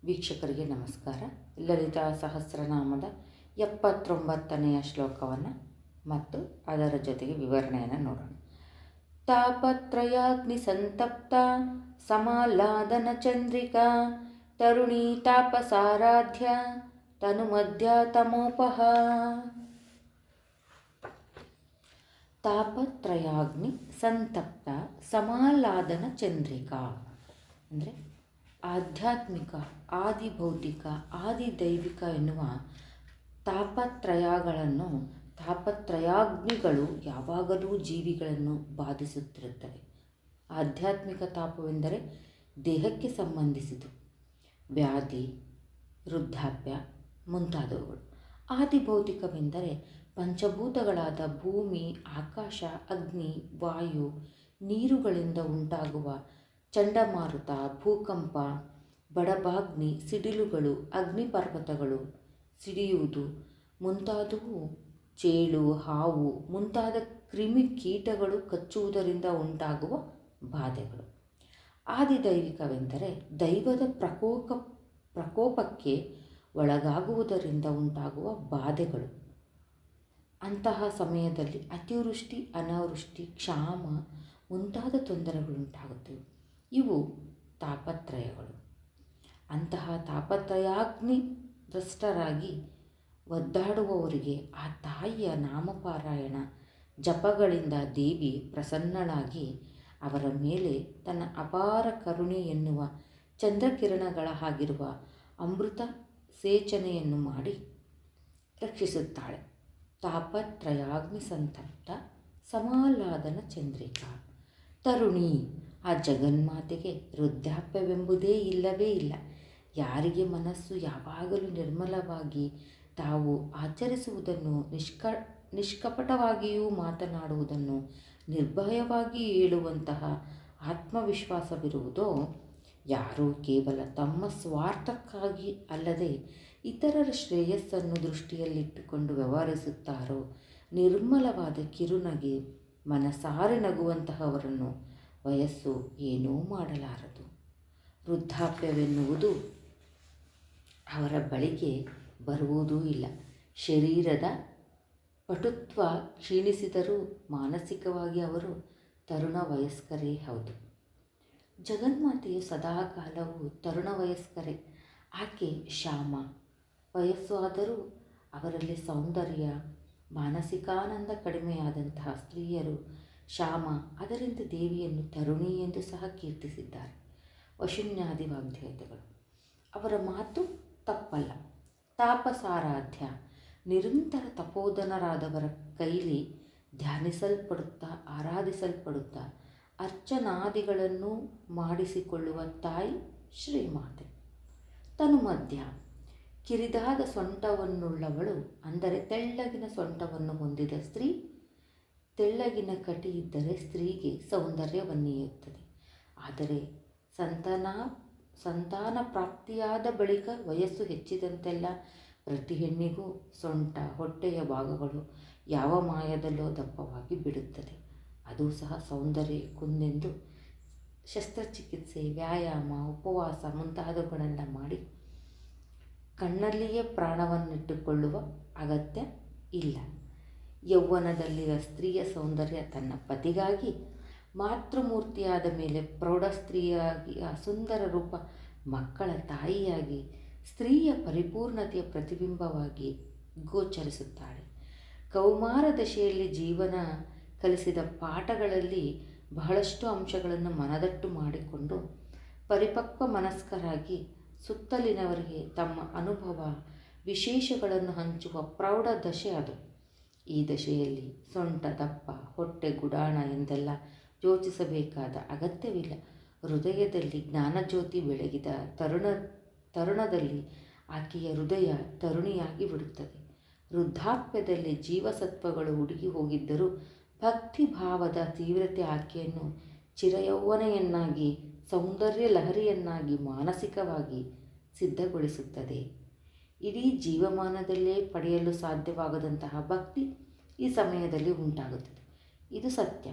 ವೀಕ್ಷಕರಿಗೆ ನಮಸ್ಕಾರ. ಲಲಿತಾ ಸಹಸ್ರನಾಮದ 79ನೆಯ ಶ್ಲೋಕವನ್ನು ಮತ್ತು ಅದರ ಜೊತೆಗೆ ವಿವರಣೆಯನ್ನು ನೋಡೋಣ. ತಾಪತ್ರಯಾಗ್ನಿ ಸಂತಪ್ತ ಸಮಾಲಾದನ ಚಂದ್ರಿಕಾ ತರುಣೀ ತಾಪಸಾರಾಧ್ಯ ತನುಮಧ್ಯ ತಮೋಪಹ. ತಾಪತ್ರಯಾಗ್ನಿ ಸಂತಪ್ತ ಸಮಾಲಾದನ ಚಂದ್ರಿಕಾ ಅಂದರೆ ಆಧ್ಯಾತ್ಮಿಕ, ಆದಿಭೌತಿಕ, ಆದಿದೈವಿಕ ಎನ್ನುವ ತಾಪತ್ರಯಗಳನ್ನು, ತಾಪತ್ರಯಾಗ್ನಿಗಳು ಯಾವಾಗಲೂ ಜೀವಿಗಳನ್ನು ಬಾಧಿಸುತ್ತಿರುತ್ತವೆ. ಆಧ್ಯಾತ್ಮಿಕ ತಾಪವೆಂದರೆ ದೇಹಕ್ಕೆ ಸಂಬಂಧಿಸಿತು, ವ್ಯಾಧಿ, ವೃದ್ಧಾಪ್ಯ ಮುಂತಾದವುಗಳು. ಆದಿಭೌತಿಕವೆಂದರೆ ಪಂಚಭೂತಗಳಾದ ಭೂಮಿ, ಆಕಾಶ, ಅಗ್ನಿ, ವಾಯು, ನೀರುಗಳಿಂದ ಉಂಟಾಗುವ ಚಂಡಮಾರುತ, ಭೂಕಂಪ, ಬಡಬಾಗ್ನಿ, ಸಿಡಿಲುಗಳು, ಅಗ್ನಿಪರ್ವತಗಳು ಸಿಡಿಯುವುದು ಮುಂತಾದವು, ಚೇಳು, ಹಾವು ಮುಂತಾದ ಕ್ರಿಮಿಕೀಟಗಳು ಕಚ್ಚುವುದರಿಂದ ಉಂಟಾಗುವ ಬಾಧೆಗಳು. ಆದಿದೈವಿಕವೆಂದರೆ ದೈವದ ಪ್ರಕೋಪಕ್ಕೆ ಒಳಗಾಗುವುದರಿಂದ ಉಂಟಾಗುವ ಬಾಧೆಗಳು. ಅಂತಹ ಸಮಯದಲ್ಲಿ ಅತಿವೃಷ್ಟಿ, ಅನಾವೃಷ್ಟಿ, ಕ್ಷಾಮ ಮುಂತಾದ ತೊಂದರೆಗಳುಂಟಾಗುತ್ತವೆ. ಇವು ತಾಪತ್ರಯಗಳು. ಅಂತಹ ತಾಪತ್ರಯಾಗ್ನಿ ದ್ರಷ್ಟರಾಗಿ ಒದ್ದಾಡುವವರಿಗೆ ಆ ತಾಯಿಯ ನಾಮಪಾರಾಯಣ ಜಪಗಳಿಂದ ದೇವಿ ಪ್ರಸನ್ನಳಾಗಿ ಅವರ ಮೇಲೆ ತನ್ನ ಅಪಾರ ಕರುಣೆ ಎನ್ನುವ ಚಂದ್ರಕಿರಣಗಳ ಹಾಗಿರುವ ಅಮೃತ ಸೇಚನೆಯನ್ನು ಮಾಡಿ ರಕ್ಷಿಸುತ್ತಾಳೆ. ತಾಪತ್ರಯಾಗ್ನಿ ಸಂತಪ್ತ ಸಮಾಲಾದನ ಚಂದ್ರಿಕಾ ತರುಣಿ. ಆ ಜಗನ್ಮಾತೆಗೆ ವೃದ್ಧಾಪ್ಯವೆಂಬುದೇ ಇಲ್ಲವೇ ಇಲ್ಲ. ಯಾರಿಗೆ ಮನಸ್ಸು ಯಾವಾಗಲೂ ನಿರ್ಮಲವಾಗಿ ತಾವು ಆಚರಿಸುವುದನ್ನು, ನಿಷ್ಕಪಟವಾಗಿಯೂ ಮಾತನಾಡುವುದನ್ನು, ನಿರ್ಭಯವಾಗಿ ಹೇಳುವಂತಹ ಆತ್ಮವಿಶ್ವಾಸವಿರುವುದೋ, ಯಾರು ಕೇವಲ ತಮ್ಮ ಸ್ವಾರ್ಥಕ್ಕಾಗಿ ಅಲ್ಲದೆ ಇತರರ ಶ್ರೇಯಸ್ಸನ್ನು ದೃಷ್ಟಿಯಲ್ಲಿಟ್ಟುಕೊಂಡು ವ್ಯವಹರಿಸುತ್ತಾರೋ, ನಿರ್ಮಲವಾದ ಕಿರುನಗೆ ಮನಸಾರೆ ನಗುವಂತಹವರನ್ನು ವಯಸ್ಸು ಏನೂ ಮಾಡಲಾರದು. ವೃದ್ಧಾಪ್ಯವೆನ್ನುವುದು ಅವರ ಬಳಿಗೆ ಬರುವುದೂ ಇಲ್ಲ. ಶರೀರದ ಪಟುತ್ವ ಕ್ಷೀಣಿಸಿದರೂ ಮಾನಸಿಕವಾಗಿ ಅವರು ತರುಣ ವಯಸ್ಕರೇ ಹೌದು. ಜಗನ್ಮಾತೆಯು ಸದಾಕಾಲವೂ ತರುಣ ವಯಸ್ಕರೇ. ಆಕೆ ಶ್ಯಾಮ. ವಯಸ್ಸು ಆದರೂ ಅವರಲ್ಲಿ ಸೌಂದರ್ಯ, ಮಾನಸಿಕಾನಂದ ಕಡಿಮೆಯಾದಂತಹ ಸ್ತ್ರೀಯರು ಶ್ಯಾಮ. ಅದರಿಂದ ದೇವಿಯನ್ನು ತರುಣಿ ಎಂದು ಸಹ ಕೀರ್ತಿಸಿದ್ದಾರೆ ವಶುನ್ಯಾದಿ ವಾಗ್ದೇವತೆಗಳು. ಅವರ ಮಾತು ತಪ್ಪಲ್ಲ. ತಾಪಸಾರಾಧ್ಯ. ನಿರಂತರ ತಪೋಧನರಾದವರ ಕೈಲಿ ಧ್ಯಾನಿಸಲ್ಪಡುತ್ತಾ, ಆರಾಧಿಸಲ್ಪಡುತ್ತಾ ಅರ್ಚನಾದಿಗಳನ್ನು ಮಾಡಿಸಿಕೊಳ್ಳುವ ತಾಯಿ ಶ್ರೀಮಾತೆ. ತನುಮಧ್ಯ. ಕಿರಿದಾದ ಸೊಂಟವನ್ನುಳ್ಳವಳು, ಅಂದರೆ ತೆಳ್ಳಗಿನ ಸೊಂಟವನ್ನು ಹೊಂದಿದ ಸ್ತ್ರೀ. ತೆಳ್ಳಗಿನ ಕಟಿ ಇದ್ದರೆ ಸ್ತ್ರೀಗೆ ಸೌಂದರ್ಯವನ್ನೀಯುತ್ತದೆ. ಆದರೆ ಸಂತಾನ ಪ್ರಾಪ್ತಿಯಾದ ಬಳಿಕ ವಯಸ್ಸು ಹೆಚ್ಚಿದಂತೆಲ್ಲ ಪ್ರತಿ ಹೆಣ್ಣಿಗೂ ಸೊಂಟ, ಹೊಟ್ಟೆಯ ಭಾಗಗಳು ಯಾವ ಮಾಯದಲ್ಲೋ ದಪ್ಪವಾಗಿ ಬಿಡುತ್ತದೆ. ಅದು ಸಹ ಸೌಂದರ್ಯ ಕುಂದೆಂದು ಶಸ್ತ್ರಚಿಕಿತ್ಸೆ, ವ್ಯಾಯಾಮ, ಉಪವಾಸ ಮುಂತಾದವುಗಳೆಲ್ಲ ಮಾಡಿ ಕಣ್ಣಲ್ಲಿಯೇ ಪ್ರಾಣವನ್ನಿಟ್ಟುಕೊಳ್ಳುವ ಅಗತ್ಯ ಇಲ್ಲ. ಯೌವನದಲ್ಲಿರುವ ಸ್ತ್ರೀಯ ಸೌಂದರ್ಯ ತನ್ನ ಪತಿಗಾಗಿ, ಮಾತೃಮೂರ್ತಿಯಾದ ಮೇಲೆ ಪ್ರೌಢ ಸ್ತ್ರೀಯಾಗಿ, ಆ ಸುಂದರ ರೂಪ ಮಕ್ಕಳ ತಾಯಿಯಾಗಿ, ಸ್ತ್ರೀಯ ಪರಿಪೂರ್ಣತೆಯ ಪ್ರತಿಬಿಂಬವಾಗಿ ಗೋಚರಿಸುತ್ತಾಳೆ. ಕೌಮಾರ ದಶೆಯಲ್ಲಿ ಜೀವನ ಕಲಿಸಿದ ಪಾಠಗಳಲ್ಲಿ ಬಹಳಷ್ಟು ಅಂಶಗಳನ್ನು ಮನದಟ್ಟು ಮಾಡಿಕೊಂಡು ಪರಿಪಕ್ವ ಮನಸ್ಕರಾಗಿ ಸುತ್ತಲಿನವರಿಗೆ ತಮ್ಮ ಅನುಭವ ವಿಶೇಷಗಳನ್ನು ಹಂಚುವ ಪ್ರೌಢ ದಶೆ ಅದು. ಈ ದಶೆಯಲ್ಲಿ ಸೊಂಟ ದಪ್ಪ, ಹೊಟ್ಟೆ ಗುಡಾಣ ಎಂದೆಲ್ಲ ಯೋಚಿಸಬೇಕಾದ ಅಗತ್ಯವಿಲ್ಲ. ಹೃದಯದಲ್ಲಿ ಜ್ಞಾನಜ್ಯೋತಿ ಬೆಳಗಿದ ತರುಣದಲ್ಲಿ ಆಕೆಯ ಹೃದಯ ತರುಣಿಯಾಗಿ ಬಿಡುತ್ತದೆ. ವೃದ್ಧಾಪ್ಯದಲ್ಲಿ ಜೀವಸತ್ವಗಳು ಹುಡುಗಿ ಹೋಗಿದ್ದರೂ ಭಕ್ತಿಭಾವದ ತೀವ್ರತೆ ಆಕೆಯನ್ನು ಚಿರಯೌವನೆಯನ್ನಾಗಿ, ಸೌಂದರ್ಯ ಲಹರಿಯನ್ನಾಗಿ ಮಾನಸಿಕವಾಗಿ ಸಿದ್ಧಗೊಳಿಸುತ್ತದೆ. ಇಡೀ ಜೀವಮಾನದಲ್ಲೇ ಪಡೆಯಲು ಸಾಧ್ಯವಾಗದಂತಹ ಭಕ್ತಿ ಈ ಸಮಯದಲ್ಲಿ ಉಂಟಾಗುತ್ತದೆ. ಇದು ಸತ್ಯ.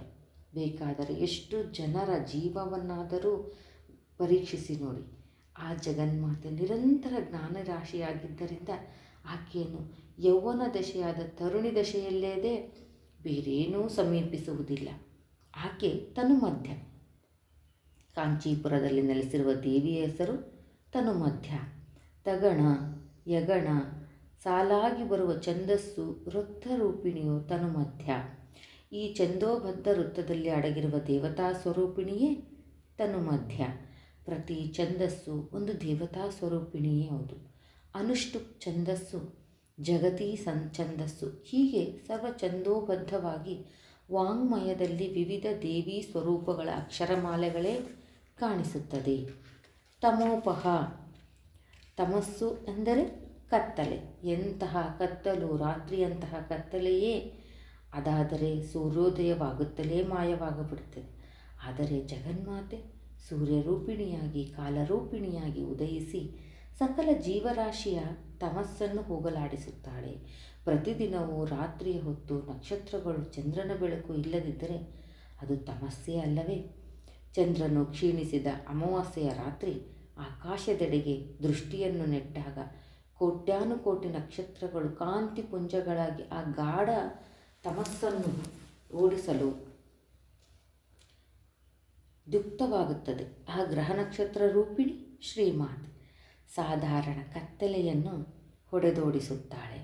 ಬೇಕಾದರೆ ಎಷ್ಟು ಜನರ ಜೀವವನ್ನಾದರೂ ಪರೀಕ್ಷಿಸಿ ನೋಡಿ. ಆ ಜಗನ್ಮಾತೆ ನಿರಂತರ ಜ್ಞಾನರಾಶಿಯಾಗಿದ್ದರಿಂದ ಆಕೆಯನ್ನು ಯೌವನ ದಶೆಯಾದ ತರುಣಿ ದಶೆಯಲ್ಲೇದೇ ಬೇರೇನೂ ಸಮೀಪಿಸುವುದಿಲ್ಲ. ಆಕೆ ತನುಮಧ್ಯ. ಕಾಂಚೀಪುರದಲ್ಲಿ ನೆಲೆಸಿರುವ ದೇವಿಯ ಹೆಸರು ತನುಮಧ್ಯ. ತಗಣ ಯಗಣ ಸಾಲಾಗಿ ಬರುವ ಛಂದಸ್ಸು ವೃತ್ತರೂಪಿಣಿಯು ತನುಮಧ್ಯ. ಈ ಛಂದೋಬದ್ಧ ವೃತ್ತದಲ್ಲಿ ಅಡಗಿರುವ ದೇವತಾ ಸ್ವರೂಪಿಣಿಯೇ ತನುಮಧ್ಯ. ಪ್ರತಿ ಛಂದಸ್ಸು ಒಂದು ದೇವತಾ ಸ್ವರೂಪಿಣಿಯೇ ಹೌದು. ಅನುಷ್ಠುಪ್ ಛಂದಸ್ಸು ಜಗತೀ ಛಂದಸ್ಸು. ಹೀಗೆ ಸರ್ವಛಂದೋಬದ್ಧವಾಗಿ ವಾಂಗ್ಮಯದಲ್ಲಿ ವಿವಿಧ ದೇವಿ ಸ್ವರೂಪಗಳ ಅಕ್ಷರಮಾಲೆಗಳೇ ಕಾಣಿಸುತ್ತದೆ. ತಮೋಪಹ. ತಮಸ್ಸು ಎಂದರೆ ಕತ್ತಲೆ. ಎಂತಹ ಕತ್ತಲು? ರಾತ್ರಿಯಂತಹ ಕತ್ತಲೆಯೇ. ಅದಾದರೆ ಸೂರ್ಯೋದಯವಾಗುತ್ತಲೇ ಮಾಯವಾಗಬಿಡುತ್ತದೆ. ಆದರೆ ಜಗನ್ಮಾತೆ ಸೂರ್ಯರೂಪಿಣಿಯಾಗಿ ಕಾಲರೂಪಿಣಿಯಾಗಿ ಉದಯಿಸಿ ಸಕಲ ಜೀವರಾಶಿಯ ತಮಸ್ಸನ್ನು ಹೋಗಲಾಡಿಸುತ್ತಾಳೆ. ಪ್ರತಿದಿನವೂ ರಾತ್ರಿಯ ಹೊತ್ತು ನಕ್ಷತ್ರಗಳು ಚಂದ್ರನ ಬೆಳಕು ಇಲ್ಲದಿದ್ದರೆ ಅದು ತಮಸ್ಸೇ ಅಲ್ಲವೇ? ಚಂದ್ರನು ಕ್ಷೀಣಿಸಿದ ಅಮಾವಾಸ್ಯೆಯ ರಾತ್ರಿ ಆಕಾಶದೆಡೆಗೆ ದೃಷ್ಟಿಯನ್ನು ನೆಟ್ಟಾಗ ಕೋಟ್ಯಾನುಕೋಟಿ ನಕ್ಷತ್ರಗಳು ಕಾಂತಿಪುಂಜಗಳಾಗಿ ಆ ಗಾಢ ತಮಸ್ಸನ್ನು ಓಡಿಸಲು ಯುಕ್ತವಾಗುತ್ತದೆ. ಆ ಗ್ರಹ ನಕ್ಷತ್ರ ರೂಪಿಣಿ ಶ್ರೀಮಾತೆ ಸಾಧಾರಣ ಕತ್ತಲೆಯನ್ನು ಹೊಡೆದೋಡಿಸುತ್ತಾಳೆ.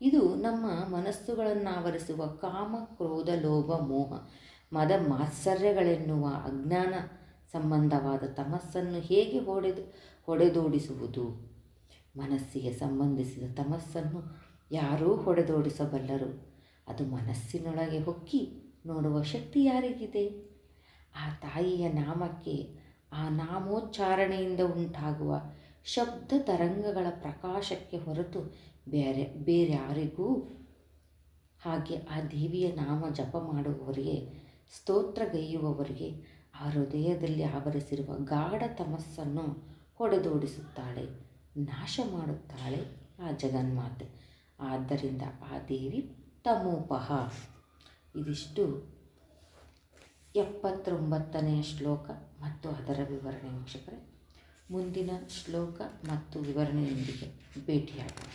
ಇದು ನಮ್ಮ ಮನಸ್ಸುಗಳನ್ನಾವರಿಸುವ ಕಾಮ ಕ್ರೋಧ ಲೋಭ ಮೋಹ ಮದ ಮಾತ್ಸರ್ಯಗಳೆನ್ನುವ ಅಜ್ಞಾನ ಸಂಬಂಧವಾದ ತಮಸ್ಸನ್ನು ಹೇಗೆ ಹೊಡೆದೋಡಿಸುವುದು? ಮನಸ್ಸಿಗೆ ಸಂಬಂಧಿಸಿದ ತಮಸ್ಸನ್ನು ಯಾರೂ ಹೊಡೆದೋಡಿಸಬಲ್ಲರು. ಅದು ಮನಸ್ಸಿನೊಳಗೆ ಹೊಕ್ಕಿ ನೋಡುವ ಶಕ್ತಿ ಯಾರಿಗಿದೆ? ಆ ತಾಯಿಯ ನಾಮಕ್ಕೆ, ಆ ನಾಮೋಚ್ಚಾರಣೆಯಿಂದ ಉಂಟಾಗುವ ಶಬ್ದ ತರಂಗಗಳ ಪ್ರಕಾಶಕ್ಕೆ ಹೊರತು ಬೇರ್ಯಾರಿಗೂ. ಹಾಗೆ ಆ ದೇವಿಯ ನಾಮ ಜಪ ಮಾಡುವವರಿಗೆ, ಸ್ತೋತ್ರಗೈಯುವವರಿಗೆ ಆ ಹೃದಯದಲ್ಲಿ ಆವರಿಸಿರುವ ಗಾಢ ತಮಸ್ಸನ್ನು ಹೊಡೆದೋಡಿಸುತ್ತಾಳೆ, ನಾಶ ಮಾಡುತ್ತಾಳೆ ಆ ಜಗನ್ಮಾತೆ. ಆದ್ದರಿಂದ ಆ ದೇವಿ ತಮೋಪಹ. ಇದಿಷ್ಟು 79ನೇ ಶ್ಲೋಕ ಮತ್ತು ಅದರ ವಿವರಣೆ ವೀಕ್ಷಕರೇ. ಮುಂದಿನ ಶ್ಲೋಕ ಮತ್ತು ವಿವರಣೆಯೊಂದಿಗೆ ಭೇಟಿಯಾಗೋಣ.